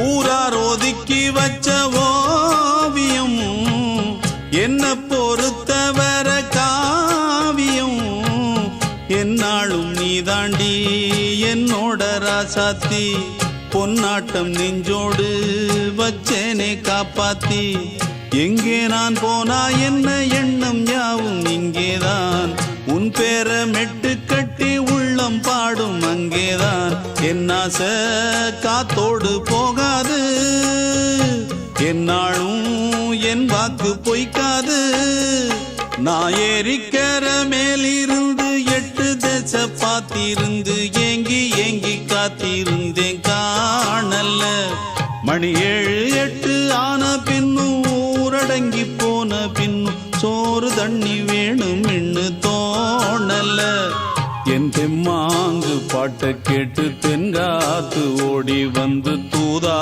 ஊரார் ஒதுக்கி வச்ச ஓவியம் என்ன பொறுத்தவர காவியம் என்னாலும் நீதாண்டி என்னோட ராசாத்தி பொன்னாட்டம் நெஞ்சோடு வச்சேனே காப்பாத்தி எங்கே நான் போனா என்ன எண்ணம் யாவும் இங்கேதான் உன் பேர மெட்டு கட்டி உள்ளம் பாடும் அங்கேதான் என் ஆசை காத்தோடு போகாது என்னாலும் என் வாக்கு பொய்க்காது நான் ஏறிக்கிற மேலிருந்து 8 தேச பார்த்திருந்து ஏங்கி ஏங்கி காத்திருந்தேன் காணல்ல மணி 7 8 ஆன பின்னும் ஊரடங்கி போன பின்னும் சோறு தண்ணி வேணும் என்று தோணல என் தெம்மாங்கு பாட்டை கேட்டு தென்காத்து ஓடி வந்து தூதா